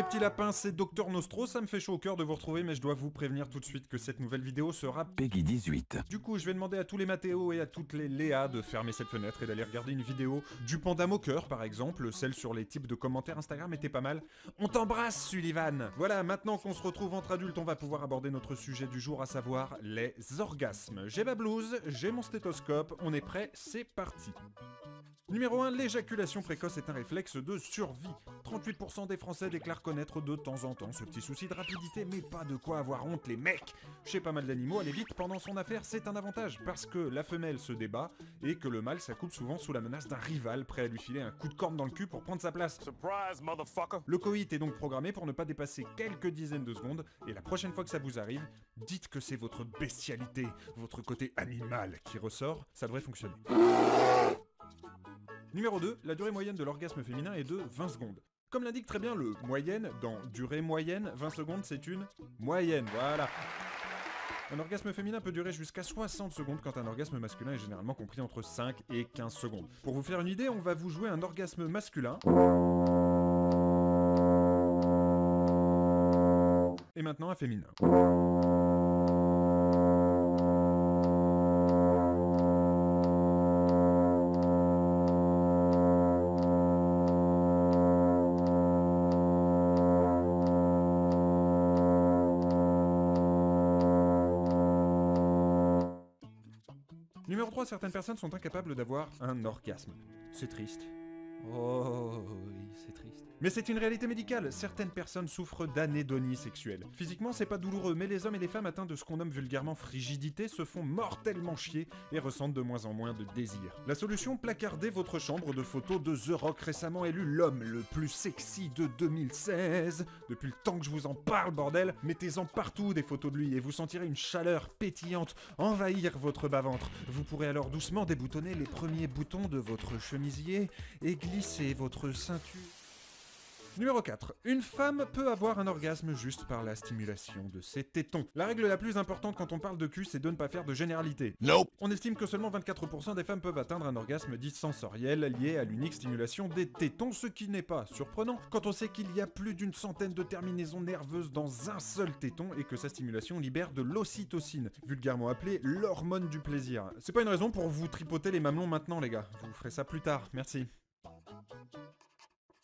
petits lapins, c'est Docteur Nostro, ça me fait chaud au cœur de vous retrouver, mais je dois vous prévenir tout de suite que cette nouvelle vidéo sera Peggy 18. Du coup, je vais demander à tous les Mathéo et à toutes les Léa de fermer cette fenêtre et d'aller regarder une vidéo du panda moqueur, par exemple, celle sur les types de commentaires Instagram était pas mal. On t'embrasse, Sullivan! Voilà, maintenant qu'on se retrouve entre adultes, on va pouvoir aborder notre sujet du jour, à savoir les orgasmes. J'ai ma blouse, j'ai mon stéthoscope, on est prêt, c'est parti! Numéro 1, l'éjaculation précoce est un réflexe de survie. 38% des Français déclarent connaître de temps en temps ce petit souci de rapidité, mais pas de quoi avoir honte les mecs. Chez pas mal d'animaux, aller vite pendant son affaire, c'est un avantage, parce que la femelle se débat, et que le mâle s'accouple souvent sous la menace d'un rival, prêt à lui filer un coup de corne dans le cul pour prendre sa place. Surprise, motherfucker! Le coït est donc programmé pour ne pas dépasser quelques dizaines de secondes, et la prochaine fois que ça vous arrive, dites que c'est votre bestialité, votre côté animal qui ressort, ça devrait fonctionner. Numéro 2, la durée moyenne de l'orgasme féminin est de 20 secondes. Comme l'indique très bien le moyenne, dans durée moyenne, 20 secondes c'est une moyenne, voilà. Un orgasme féminin peut durer jusqu'à 60 secondes quand un orgasme masculin est généralement compris entre 5 et 15 secondes. Pour vous faire une idée, on va vous jouer un orgasme masculin. Et maintenant un féminin. Numéro 3, certaines personnes sont incapables d'avoir un orgasme. C'est triste. Oh oui, c'est triste. Mais c'est une réalité médicale, certaines personnes souffrent d'anédonie sexuelle. Physiquement, c'est pas douloureux, mais les hommes et les femmes atteints de ce qu'on nomme vulgairement frigidité se font mortellement chier et ressentent de moins en moins de désir. La solution, placardez votre chambre de photos de The Rock, récemment élu l'homme le plus sexy de 2016. Depuis le temps que je vous en parle, bordel, mettez-en partout des photos de lui et vous sentirez une chaleur pétillante envahir votre bas-ventre. Vous pourrez alors doucement déboutonner les premiers boutons de votre chemisier et glisser votre ceinture. Numéro 4. Une femme peut avoir un orgasme juste par la stimulation de ses tétons. La règle la plus importante quand on parle de cul, c'est de ne pas faire de généralité. Nope! On estime que seulement 24% des femmes peuvent atteindre un orgasme dit sensoriel lié à l'unique stimulation des tétons, ce qui n'est pas surprenant quand on sait qu'il y a plus d'une centaine de terminaisons nerveuses dans un seul téton et que sa stimulation libère de l'ocytocine, vulgairement appelée l'hormone du plaisir. C'est pas une raison pour vous tripoter les mamelons maintenant les gars, vous ferez ça plus tard, merci.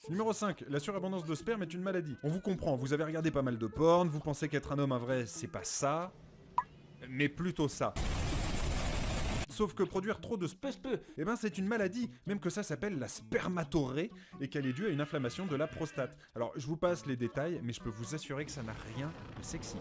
Numéro 5, la surabondance de sperme est une maladie. On vous comprend, vous avez regardé pas mal de porn, vous pensez qu'être un homme en vrai, c'est pas ça, mais plutôt ça. Sauf que produire trop de eh ben c'est une maladie, même que ça s'appelle la spermatorrhée, et qu'elle est due à une inflammation de la prostate. Alors je vous passe les détails, mais je peux vous assurer que ça n'a rien de sexy.